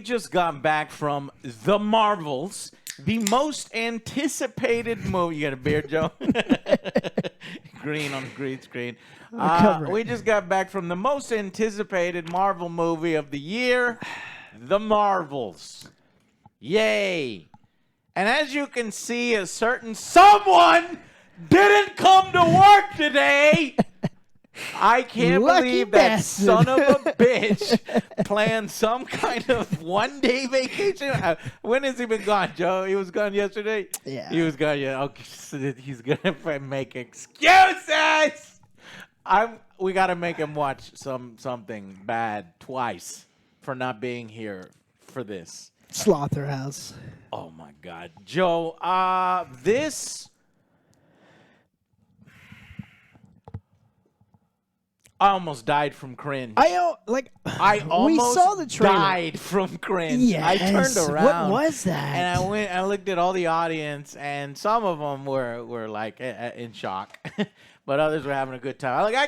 just got back from The Marvels, the most anticipated movie. You got a beard, Joe? Green on the green screen. We just got back from the most anticipated Marvel movie of the year, The Marvels. Yay. And as you can see, a certain someone didn't come to work today. I can't believe that son of a bitch planned some kind of one-day vacation. When has he been gone, Joe? He was gone yesterday? Yeah. He was gone, yeah. Okay, so he's going to make excuses. We got to make him watch something bad twice for not being here for this. Slaughterhouse. Oh, my God. Joe, this... I almost died from cringe. I almost we saw the trailer. Died from cringe. Yes. I turned around. What was that? And I looked at all the audience, and some of them were like in shock, but others were having a good time. Like, I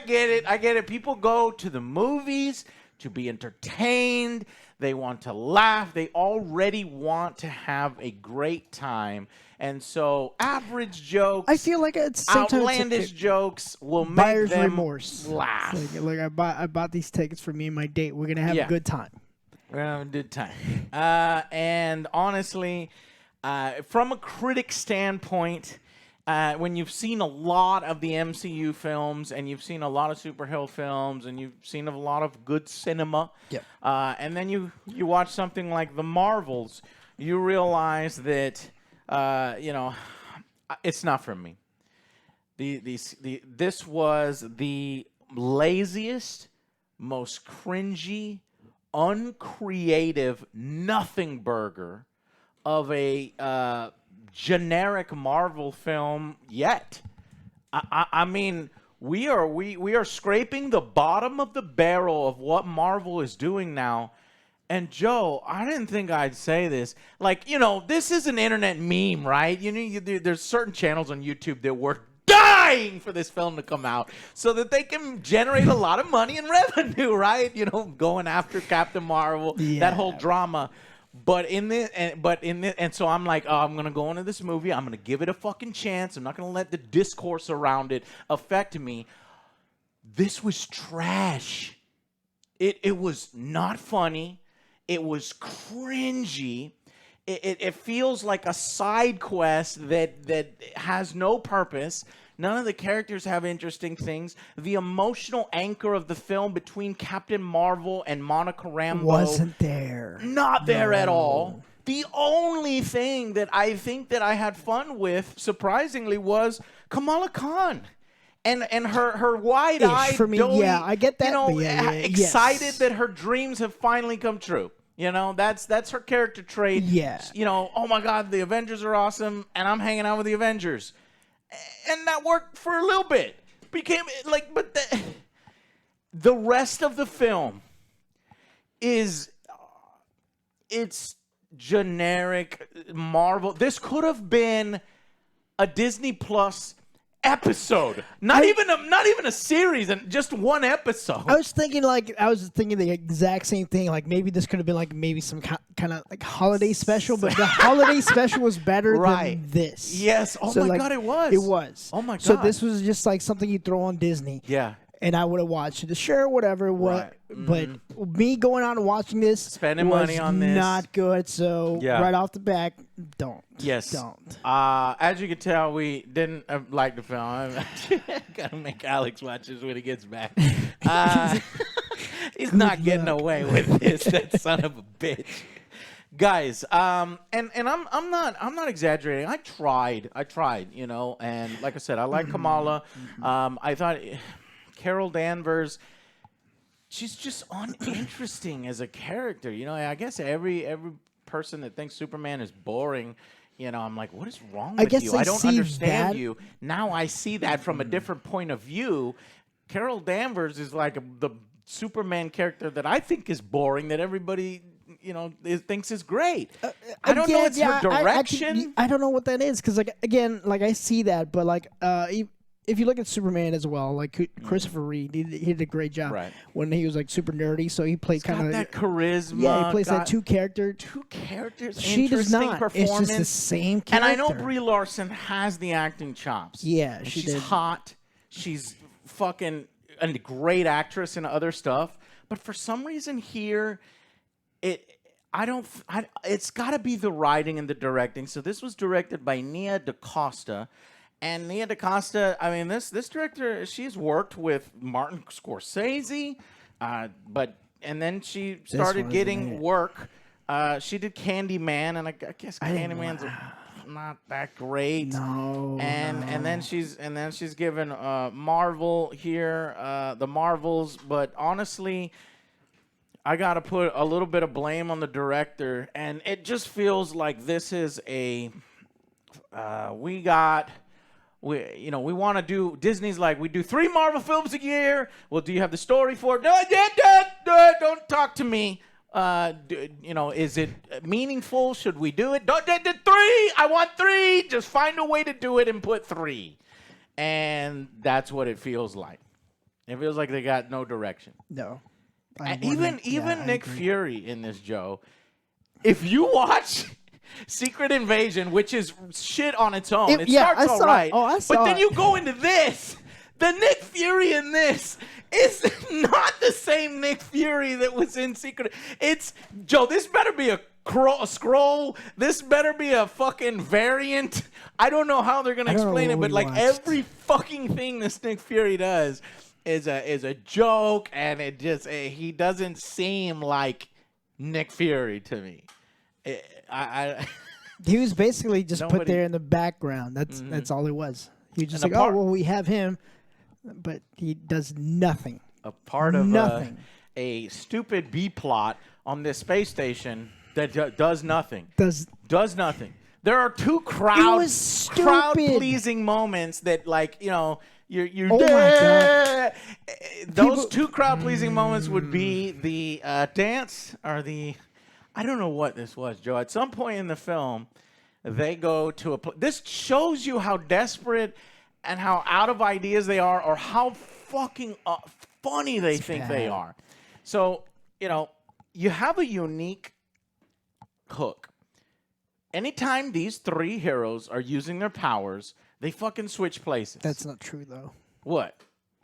get it. People go to the movies to be entertained. They want to laugh. They already want to have a great time. And so average jokes, I feel like it's outlandish jokes will make buyer's them remorse. laugh. Like I bought these tickets for me and my date. We're gonna have a good time. We're gonna have a good time. And honestly, from a critic standpoint, when you've seen a lot of the MCU films and you've seen a lot of superhero films and you've seen a lot of good cinema, and then you watch something like The Marvels, you realize that it's not for me. This was the laziest, most cringy, uncreative nothing burger of a generic Marvel film yet. I mean, we are scraping the bottom of the barrel of what Marvel is doing now. And Joe, I didn't think I'd say this. Like, this is an internet meme, right? There's certain channels on YouTube that were dying for this film to come out so that they can generate a lot of money and revenue, right? Going after Captain Marvel, that whole drama. And so I'm like, I'm gonna go into this movie. I'm gonna give it a fucking chance. I'm not gonna let the discourse around it affect me. This was trash. It was not funny. It was cringy. It feels like a side quest that has no purpose. None of the characters have interesting things. The emotional anchor of the film between Captain Marvel and Monica Rambeau wasn't there. Not there at all. The only thing that I think that I had fun with, surprisingly, was Kamala Khan. And her wide-eyed, for me, doughy, I get that. Excited that her dreams have finally come true. That's her character trait. Yeah. Oh my God, the Avengers are awesome, and I'm hanging out with the Avengers, and that worked for a little bit. But the rest of the film it's generic Marvel. This could have been a Disney Plus episode, not even a series, and just one episode. I was thinking the exact same thing. Like, maybe this could have been like maybe some kind of like holiday special, but the holiday special was better than this. Yes. Oh my God, it was. It was. Oh my God. So this was just like something you throw on Disney. Yeah. And I would have watched it. Sure, whatever. Right. But me going out and watching this, spending money on this, not good. So right off the bat, don't. Yes. Don't. As you can tell, we didn't like the film. I gotta make Alex watch this when he gets back. He's not getting away with this. That son of a bitch. Guys, and I'm not exaggerating. I tried, and like I said, I like Kamala. I thought Carol Danvers, she's just uninteresting as a character. I guess every person that thinks Superman is boring, I'm like, what is wrong with you? I don't understand you. Now I see that from a different point of view. Carol Danvers is like the Superman character that I think is boring, that everybody thinks is great. I don't know. It's her direction. I don't know what that is, because I see that, but if you look at Superman as well, like Christopher Reeve, he did a great job when he was like super nerdy. So he played kind of that charisma. Yeah, he plays that two characters. She does not. It's just the same character. And I know Brie Larson has the acting chops. Yeah, she's hot. She's fucking a great actress and other stuff. But for some reason here, it's got to be the writing and the directing. So this was directed by Nia DaCosta. And Nia DaCosta, I mean, this director, she's worked with Martin Scorsese, and then she started getting work. She did Candyman, and I guess Candyman's not that great. No. And then she's given Marvel here, the Marvels. But honestly, I gotta put a little bit of blame on the director, and it just feels like this is a we want to do, Disney's like, we do 3 Marvel films a year. Well, do you have the story for it? Don't talk to me. Is it meaningful? Should we do it? 3. I want 3. Just find a way to do it and put 3. And that's what it feels like. It feels like they got no direction. No. Even Nick Fury in this, Joe. If you watch Secret Invasion, which is shit on its own. It starts all right. But then you go into this. The Nick Fury in this is not the same Nick Fury that was in Secret. It's, Joe, this better be a scroll. This better be a fucking variant. I don't know how they're going to explain it, but like every fucking thing this Nick Fury does is a joke, and it just, he doesn't seem like Nick Fury to me. He was basically just put there in the background. That's all it was. He was just like, oh, well, we have him, but he does nothing. A part of a stupid B plot on this space station that does nothing. Does nothing. There are 2 crowd pleasing moments that, like, you're oh my God. Those 2 crowd pleasing moments would be the dance or the, I don't know what this was, Joe. At some point in the film, they go to a this shows you how desperate and how out of ideas they are, or how fucking funny they think they are. So, you have a unique hook. Anytime these 3 heroes are using their powers, they fucking switch places. That's not true, though. What?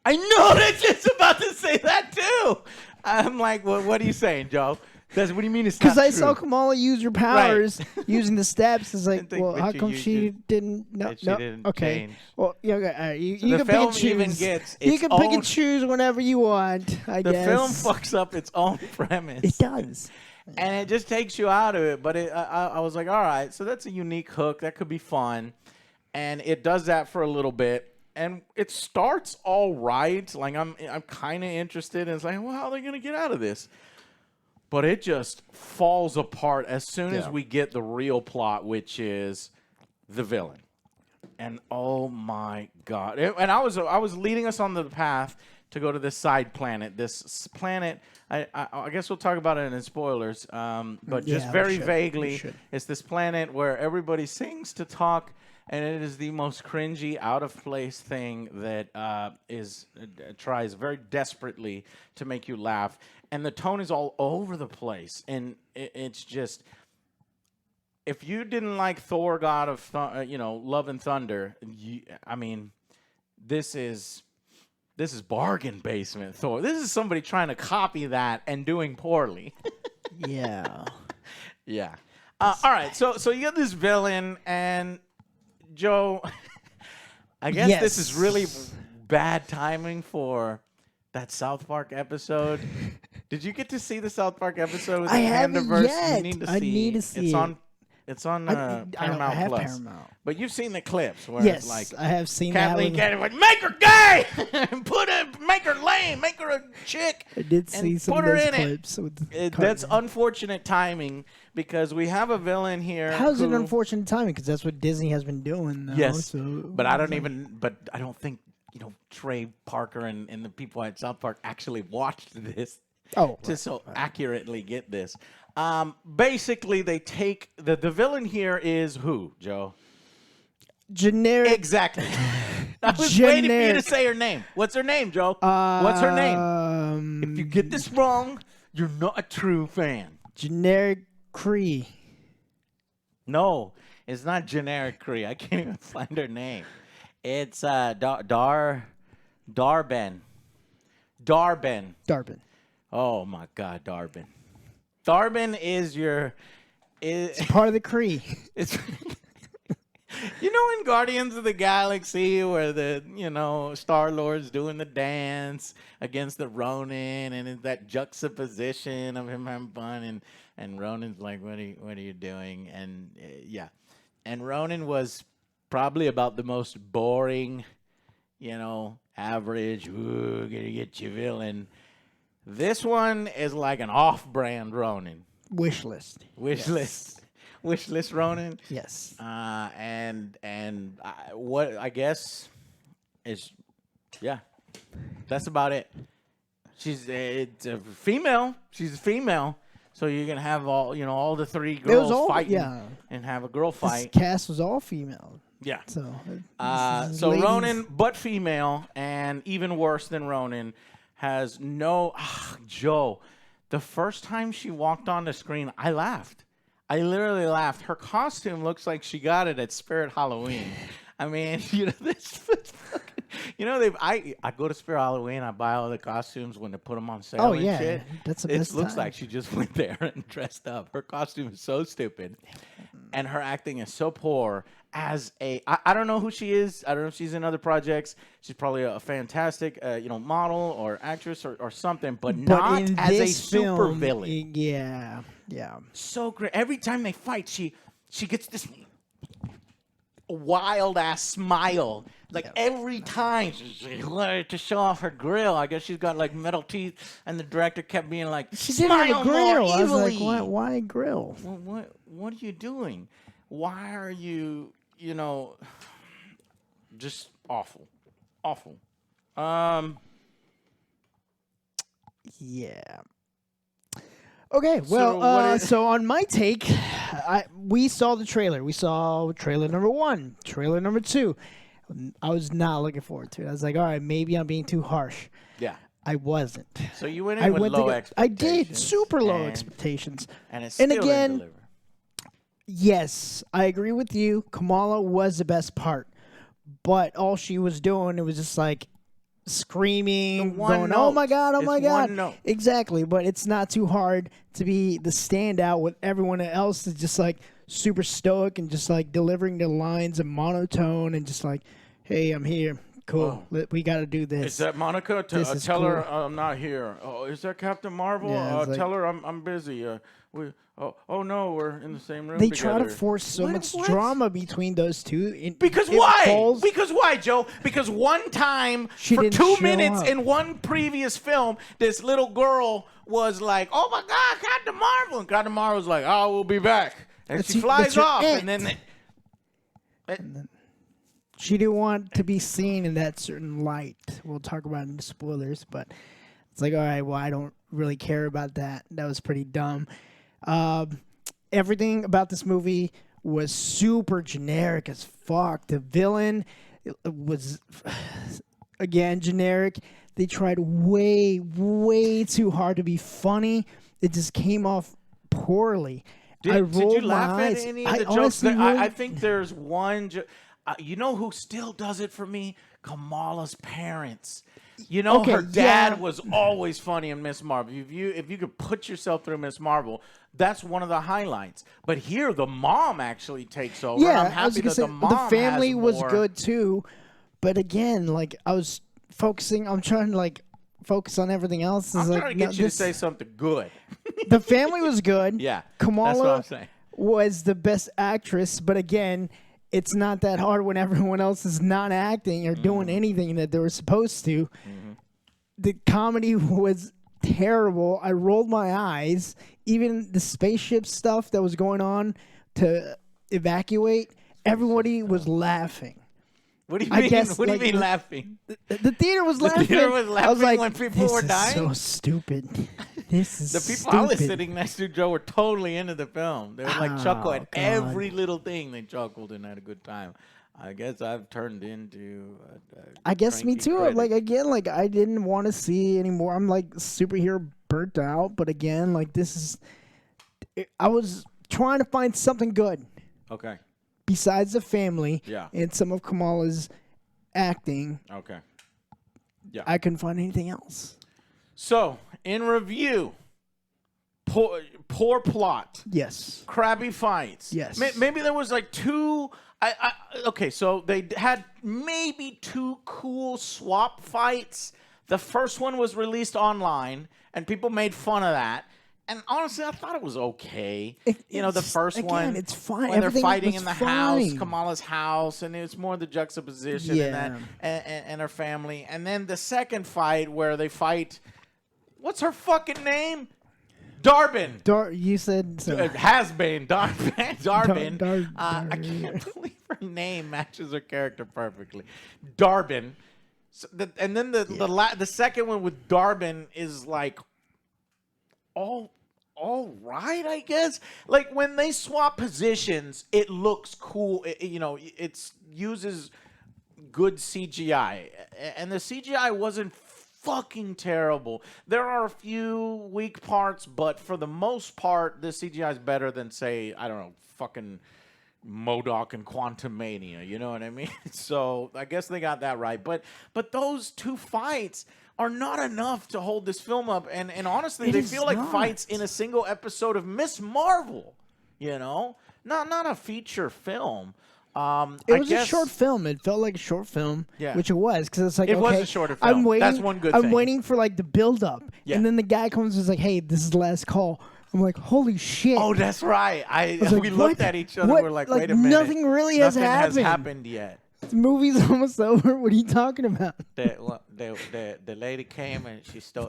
I know that just about to say that, too. I'm like, what are you saying, Joe? What do you mean it's not true? Because I saw Kamala use her powers using the steps. It's like, well, how come she didn't? No, she didn't change. Well, yeah, you so can pick and choose. You can pick and choose whenever you want, I guess. The film fucks up its own premise. It does. And it just takes you out of it. But I was like, all right, so that's a unique hook. That could be fun. And it does that for a little bit. And it starts all right. Like, I'm kind of interested. And it's like, well, how are they going to get out of this? But it just falls apart as soon as we get the real plot, which is the villain. And oh my God! And I was leading us on the path to go to this side planet. This planet, I guess we'll talk about it in spoilers. But just very vaguely, it's this planet where everybody sings to talk, and it is the most cringy, out of place thing that tries very desperately to make you laugh. And the tone is all over the place, and it's just, if you didn't like Thor, God of Love and Thunder, this is bargain basement Thor. This is somebody trying to copy that and doing poorly. Yeah. Yeah. All right. So you got this villain, and Joe, I guess this is really bad timing for that South Park episode. Did you get to see the South Park episode with the Pandaverse? Yet. You need to see. I need to see it. It's on Paramount I have Plus. Paramount. But you've seen the clips where it's like, I have seen Kathleen Kennedy like, make her gay, make her lame, make her a chick. I did see some of those clips. That's unfortunate timing, because we have a villain here. How's it unfortunate timing? Because that's what Disney has been doing. Though, yes, so, but I don't think Trey Parker and the people at South Park actually watched this. Accurately get this. Basically, they take the villain here is who, Joe? Generic. Exactly. I was waiting for you to say her name. What's her name, Joe? What's her name? If you get this wrong, you're not a true fan. Generic Cree. No, it's not generic Cree. I can't even find her name. It's Darben. Darben. Oh my God, Darben. Darben is your. It's part of the Cree. It's. You know, in Guardians of the Galaxy, where the Star-Lord's doing the dance against the Ronin, and it's that juxtaposition of him having fun, and Ronin's like, "What are you doing?" And yeah, and Ronin was probably about the most boring, average. Ooh, gonna get you villain. This one is like an off-brand Ronin. Wish list. Wish list Ronin. Yes. What I guess is, yeah, that's about it. It's a female. She's a female. So you're gonna have all the three girls fighting, and have a girl fight. This cast was all female. Yeah. So Ronin, but female, and even worse than Ronin, has no Joe. The first time she walked on the screen, I laughed. I literally laughed. Her costume looks like she got it at Spirit Halloween. I mean, I go to Spirit Halloween. I buy all the costumes when they put them on sale. Oh and yeah, shit. that's the best It looks time. like she just went there and dressed up. Her costume is so stupid, and her acting is so poor. I don't know who she is. I don't know if she's in other projects. She's probably a fantastic, model or actress or something, but not as a super villain. Yeah. So great. Every time they fight, she gets this wild ass smile. Like every time, to show off her grill. I guess she's got like metal teeth, and the director kept being like, She didn't have a grill. More I was evilly. like, why grill? Well, what are you doing? Why are you, just awful. Yeah. Okay, well, so on my take, we saw the trailer. We saw trailer number 1, trailer number 2. I was not looking forward to it. I was like, all right, maybe I'm being too harsh. Yeah. I wasn't. So you went in with low expectations. I did, super low expectations. And it's still didn't deliver. Yes, I agree with you. Kamala was the best part. But all she was doing, it was just like screaming, going, oh my God, oh my God. One note. Exactly, but it's not too hard to be the standout when everyone else is just like super stoic and just like delivering the lines in monotone and just like, hey, I'm here. Cool. We got to do this. Is that Monica? Tell her I'm not here. Oh, is that Captain Marvel? Yeah, tell her I'm busy. Oh no, we're in the same room. They together. try to force so much drama between those two. Because why? Because why, Joe? Because one time for 2 minutes in one previous film, this little girl was like, "Oh my God, Captain Marvel!" And Captain Marvel's like, "Oh, we'll be back," and she flies off, and then she didn't want to be seen in that certain light. We'll talk about it in the spoilers, but it's like, all right, well, I don't really care about that. That was pretty dumb. Everything about this movie was super generic as fuck. The villain was, again, generic. They tried way, way too hard to be funny. It just came off poorly. Did you laugh at any of the jokes? I think there's one. You know who still does it for me? Kamala's parents. Her dad was always funny in Miss Marvel. If you could put yourself through Miss Marvel, that's one of the highlights. But here, the mom actually takes over. Yeah, I'm happy that the mom the family has was more. good too. But again, like I was focusing, I'm trying to like focus on everything else. I'm trying to get you to say something good. The family was good. Yeah, Kamala that's what I'm saying. Was the best actress, but again, it's not that hard when everyone else is not acting or doing anything that they were supposed to. The comedy was terrible. I rolled my eyes. Even the spaceship stuff that was going on to evacuate, everybody was laughing. What do you mean? What do you mean laughing? The theater was laughing. The theater was laughing I was like, when people were dying? This is so stupid. This is The people stupid. I was sitting next to, Joe, were totally into the film. They would like chuckle at every little thing. They chuckled and had a good time. I guess I've turned into I guess me cranky too. critic. Like again, like I didn't want to see anymore. I'm like superhero burnt out. But again, like this is. I was trying to find something good Okay. besides the family Yeah. and some of Kamala's acting. Okay. Yeah. I couldn't find anything else. So, in review, poor plot, Yes. crabby fights. Yes. Maybe there was like two. Okay, so they had maybe two cool swap fights. The first one was released online, and people made fun of that. And honestly, I thought it was okay. The first one, it's fine. when they're Everything fighting was in the house, fine. Kamala's house, and it's more the juxtaposition and that, and her family. And then the second fight where they fight, what's her fucking name? Darbin. You said so. It has been Darbin. I Dar- can't believe her name matches her character perfectly. Darbin. So and then the second one with Darbin is like all right, I guess. Like when they swap positions, it looks cool. It uses good CGI, and the CGI wasn't fucking terrible. There are a few weak parts, but for the most part, the CGI is better than, say, I don't know, fucking MODOK and Quantumania. You know what I mean? So I guess they got that right. But those two fights are not enough to hold this film up. And honestly, they feel like fights in a single episode of Miss Marvel. Not a feature film. It was a short film. It felt like a short film, which it was, because it's like, it was okay, a shorter film. I'm waiting. That's one good thing. I'm waiting for like the build up, Yeah. and then the guy comes and is like, "Hey, this is the last call." I'm like, "Holy shit!" Oh, that's right. was We like, looked what? at each other. What? We're like, Like, wait a minute. nothing really has Nothing has happened. happened yet. The movie's almost over. What are you talking about? The lady came and she stole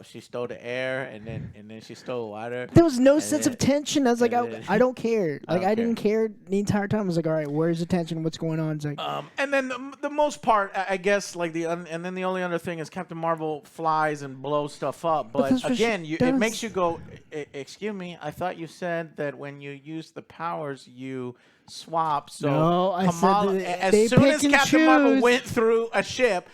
the air and then she stole water. There was no sense of tension. I was like, I don't care. Like, I Okay. didn't care the entire time. I was like, all right, where's the tension? What's going on? It's like, And then the most part, I guess, like and then the only other thing is Captain Marvel flies and blows stuff up. But that's what she again, it does. makes you go, excuse me, I thought you said that when you use the powers, you swap. So No, I said Kamala, that as they soon pick as and Captain Marvel choose. went through a ship,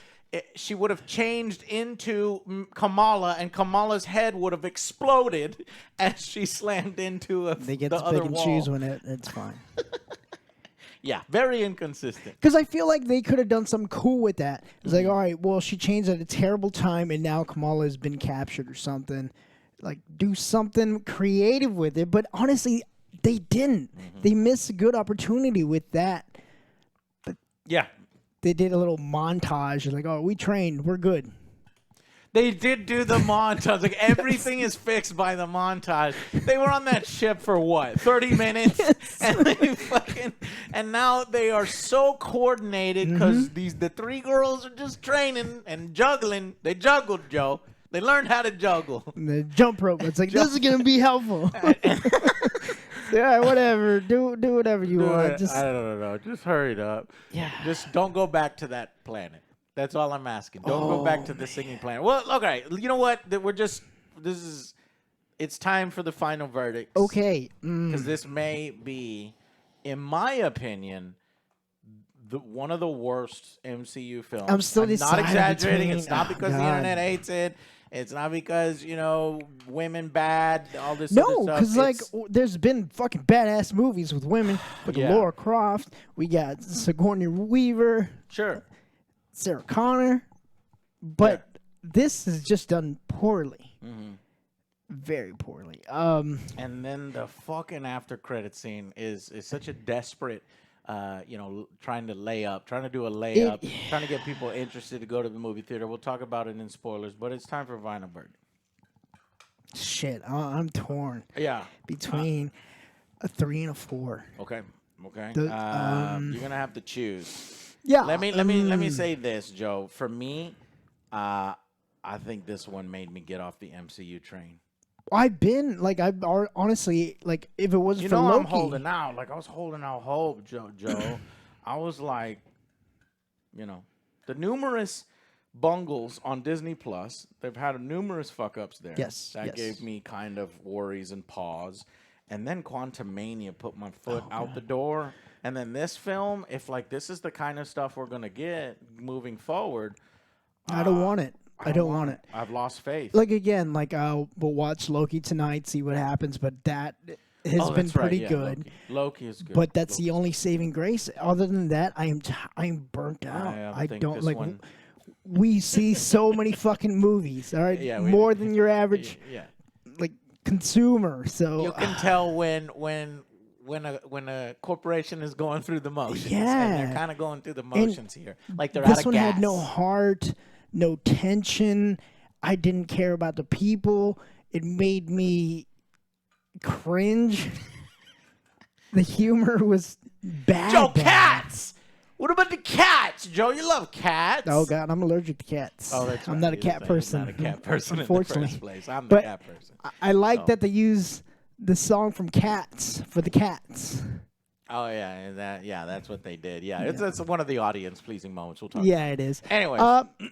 she would have changed into Kamala, and Kamala's head would have exploded as she slammed into they get the to other pick and wall. choose when it's fine. Yeah, very inconsistent. Because I feel like they could have done something cool with that. It's like, all right, well, she changed at a terrible time, and now Kamala has been captured or something. Like, do something creative with it. But honestly, they didn't. They missed a good opportunity with that. Yeah. They did a little montage. Like, oh, we trained. We're good. They did do the montage. Like, everything is fixed by the montage. They were on that ship for what, 30 minutes? And now they are so coordinated because the three girls are just training and juggling. They juggled, Joe. They learned how to juggle. And the jump rope. It's like, this is going to be helpful. Yeah, whatever. Do whatever you want. Just, I don't know. Just hurry it up. Yeah. Just don't go back to that planet. That's all I'm asking. Don't go back to the singing planet. Well, okay. You know what? It's time for the final verdict. okay. Because this may be, in my opinion, one of the worst MCU films. I'm still not deciding exaggerating. between- It's not oh, because the God. internet hates it. It's not because, women bad, all this No, other stuff. because like there's been fucking badass movies with women, like Yeah. Laura Croft. We got Sigourney Weaver, Sure. Sarah Connor, but this is just done poorly, very poorly. And then the fucking after credit scene is such a desperate, trying to do a layup, trying to get people interested to go to the movie theater. We'll talk about it in spoilers, but it's time for Vinyl Bird. Shit, I'm torn Yeah. between a 3 and a 4. Okay. The, You're gonna have to choose. Yeah. Let me say this, Joe. For me, I think this one made me get off the MCU train. I've been like honestly like if it wasn't for I'm Loki, holding out. Like I was holding out hope, Joe. I was like, the numerous bungles on Disney Plus. They've had numerous fuck ups there. Yes, that yes. gave me kind of worries and pause. And then Quantumania put my foot out the door. And then this film, if like this is the kind of stuff we're gonna get moving forward, I don't want it. I don't want it. I've lost faith. Like again, like we'll watch Loki tonight, see what happens. But that has been that's right, pretty yeah, good. Loki is good. But that's the only saving grace. Other than that, I'm burnt out. I think don't this like. one- We see so many fucking movies. All right, Yeah, more than your average Yeah. like consumer. So You can tell when a corporation is going through the motions. And Yeah. they're kind of going through the motions here. Like they're out this of one gas. had no heart, no tension. I didn't care about the people. It made me cringe. The humor was bad. Joe, bad. cats! What about the cats, Joe? You love cats. Oh God, I'm allergic to cats. Oh, that's right. I'm not a You're cat person. Not a cat person Unfortunately. in the first place. I'm the But cat person. I like that they use the song from Cats for the cats. Oh yeah, that's what they did. Yeah, it's one of the audience-pleasing moments. We'll talk. Yeah, it is. Anyways.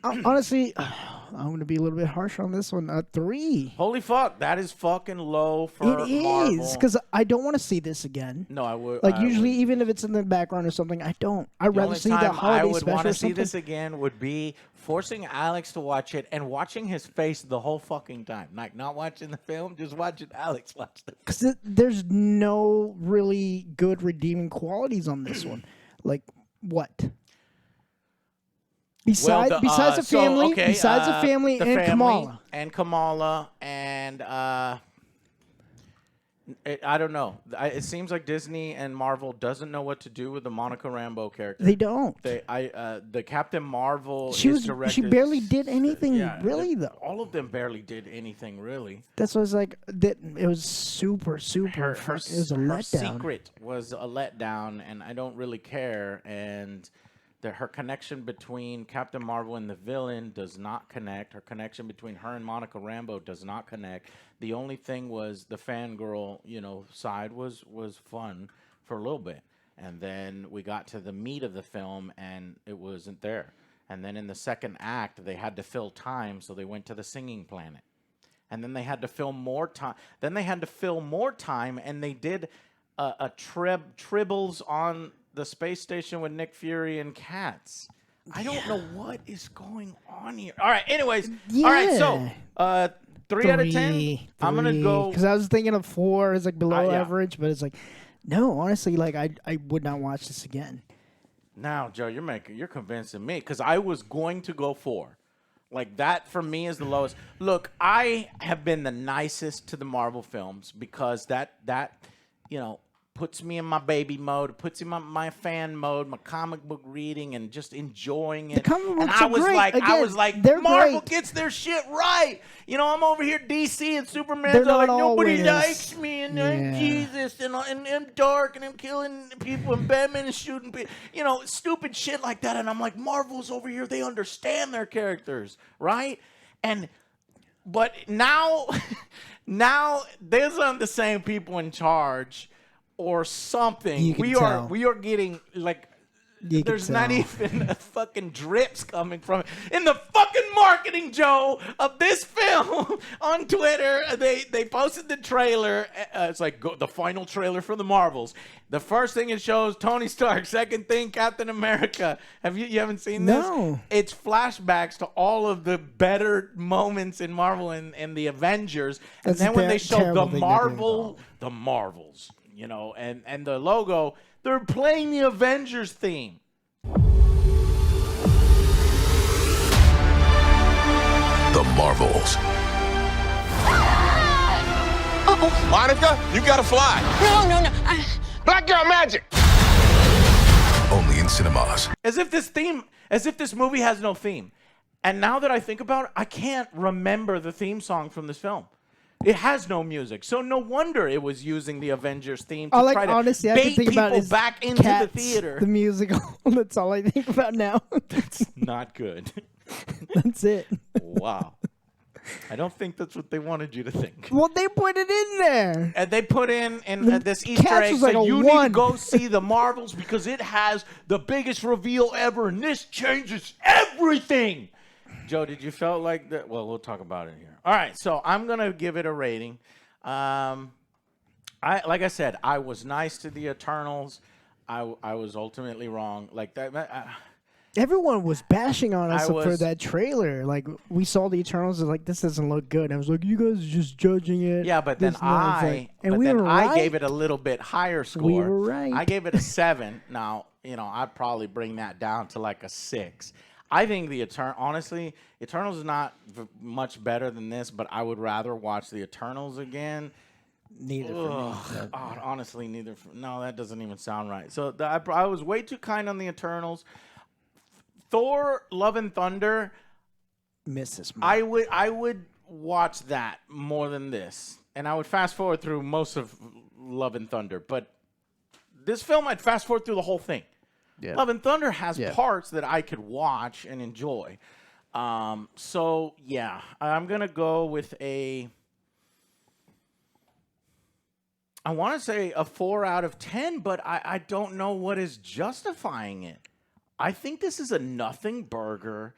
Honestly, I'm going to be a little bit harsh on this one. 3. Holy fuck, that is fucking low for It Marvel. is, because I don't want to see this again. No, I would. Like, I usually, would. even if it's in the background or something, I don't. I'd The rather only see the time I holiday would special want or to see something. this again would be forcing Alex to watch it and watching his face the whole fucking time. Like, not watching the film, just watching Alex watch the film. Because there's no really good redeeming qualities on this one. Like, what? Besides the family, and Kamala. And Kamala and I don't know. It seems like Disney and Marvel doesn't know what to do with the Monica Rambeau character. They don't. The Captain Marvel She is directed. She barely did anything, really, though. All of them barely did anything, really. That's what I was like. It was super. Her it was a her letdown. secret was a letdown, and I don't really care. And her connection between Captain Marvel and the villain does not connect. Her connection between her and Monica Rambeau does not connect. The only thing was the fangirl, side was fun for a little bit. And then we got to the meat of the film, and it wasn't there. And then in the second act, they had to fill time, so they went to the singing planet. And then they had to fill more time. Then they had to fill more time, and they did a tribbles on the space station with Nick Fury and cats. I don't know what is going on here. All right, anyways. Yeah. All right, so 3 out of 10. I'm going to go. Because I was thinking of 4 is like below yeah. average, but it's like, no, honestly, like I would not watch this again. Now, Joe, you're convincing me because I was going to go 4. Like that for me is the lowest. Look, I have been the nicest to the Marvel films because that puts me in my baby mode, puts him in my fan mode, my comic book reading, and just enjoying it. The comic books and are great. I was like, they're Marvel great. gets their shit right. I'm over here DC and Superman's They're all like, not nobody always. likes me, and I'm Yeah. Jesus, and I'm dark, and I'm killing people, and Batman is shooting people. Stupid shit like that. And I'm like, Marvel's over here, they understand their characters, right? But now there's the same people in charge. Or something. You can We are getting like there's not even a fucking drips coming from it. In the fucking marketing, Joe, of this film on Twitter, they posted the trailer. It's like the final trailer for the Marvels. The first thing it shows Tony Stark. Second thing Captain America. You haven't seen this? No. It's flashbacks to all of the better moments in Marvel and the Avengers. That's and then when they show terrible thing they're doing, the Marvels. And the logo, they're playing the Avengers theme. The Marvels. Uh-oh. Monica, you gotta fly. No. Black girl magic. Only in cinemas. As if this movie has no theme. And now that I think about it, I can't remember the theme song from this film. It has no music, so no wonder it was using the Avengers theme to try to honestly, I bait can think about people is back into Cats, the theater. the musical. That's all I think about now. That's not good. That's it. Wow. I don't think that's what they wanted you to think. Well, they put it in there. And they put in this Easter Cats egg was like that a you need to 1. go see the Marvels because it has the biggest reveal ever, and this changes everything. Joe, did you felt like that? Well, we'll talk about it here. All right, so I'm gonna give it a rating. Like I said, I was nice to the Eternals. I was ultimately wrong. Like that. Everyone was bashing on us for was- that trailer. Like, we saw the Eternals, and like, this doesn't look good. And I was like, you guys are just judging it. Yeah, but then This and that. It's like- and we were I right. gave it a little bit higher score. We were right. I gave it a 7. Now, I'd probably bring that down to like a 6. I think honestly, Eternals is not much better than this, but I would rather watch the Eternals again. Neither for me. Honestly, neither. No, that doesn't even sound right. So I was way too kind on the Eternals. Thor: Love and Thunder. Miss this movie. I would watch that more than this, and I would fast forward through most of Love and Thunder. But this film, I'd fast forward through the whole thing. Yeah. Love and Thunder has parts that I could watch and enjoy. So yeah, I'm gonna go with I want to say a 4 out of 10, but I don't know what is justifying it. I think this is a nothing burger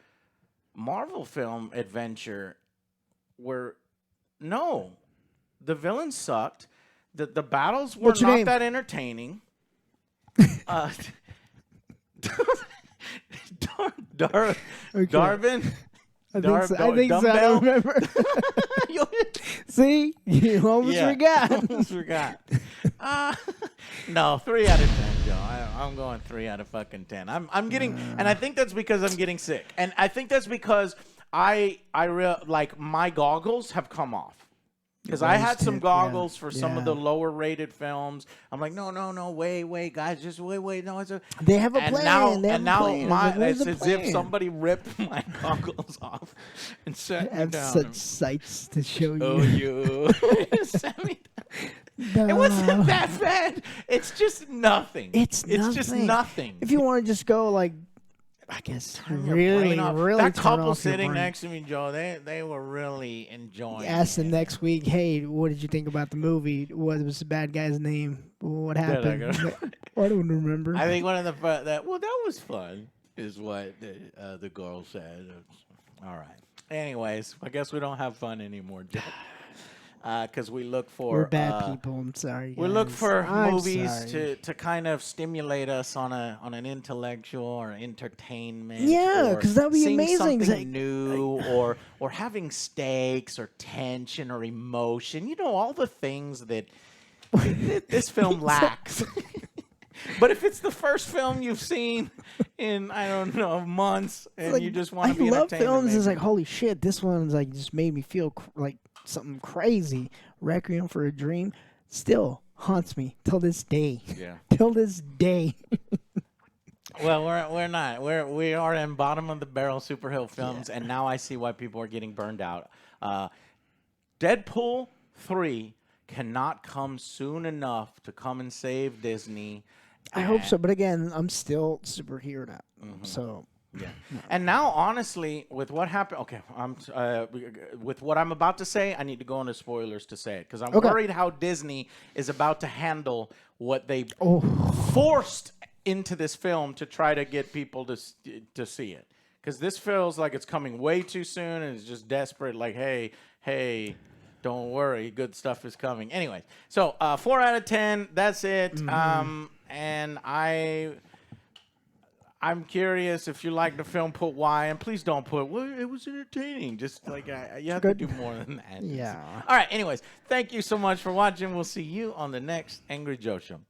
Marvel film adventure where the villains sucked. The battles were What's your not name? that entertaining. Darvin. I think so. I don't remember. See, you almost forgot. Almost forgot. No, 3 out of 10, Joe. I'm going 3 out of fucking 10. I'm getting, and I think that's because I'm getting sick, and I think that's because like my goggles have come off. Because I had some goggles for some of the lower rated films. I'm like, no, wait, guys, just wait. No, it's a. They have a plan. It's as if somebody ripped my goggles off and set I me have down. such sights to show you. Oh, you set me down. It wasn't that bad. It's just nothing. It's just nothing. If you want to just go like, I guess really that turn couple off your sitting brain. next to me, Joe, they were really enjoying Ask it. them next week, hey, what did you think about the movie? What was the bad guy's name? What happened? I don't remember. I think one of the that was fun, is what the girl said. All right. Anyways, I guess we don't have fun anymore, Joe. Because we look for We're bad people. I'm sorry. we look guys. for I'm movies sorry. to kind of stimulate us on an intellectual or entertainment. Yeah, or 'cause that'd be seeing amazing. Something Like- new, or having stakes or tension or emotion. All the things that this film lacks. But if it's the first film you've seen in, I don't know, months, and Like, you just want to be I love entertained, films. It's maybe- like, holy shit, this one's like just made me feel like something crazy. Requiem for a Dream still haunts me till this day. Yeah. Till this day. Well, we're not. We are in bottom of the barrel superhero films, and now I see why people are getting burned out. Deadpool 3 cannot come soon enough to come and save Disney. I hope so, but again, I'm still superhero now. Mm-hmm. So Yeah. And now, honestly, with what happened, with what I'm about to say, I need to go into spoilers to say it because I'm worried how Disney is about to handle what they forced into this film to try to get people to see it. Because this feels like it's coming way too soon and it's just desperate. Like, hey, don't worry, good stuff is coming. Anyway, so 4 out of 10. That's it. Mm-hmm. And I'm curious if you like the film, put why, and please don't put, well, it was entertaining. Just like you have to do more than that. Yeah. All right. Anyways, thank you so much for watching. We'll see you on the next Angry Joe Show.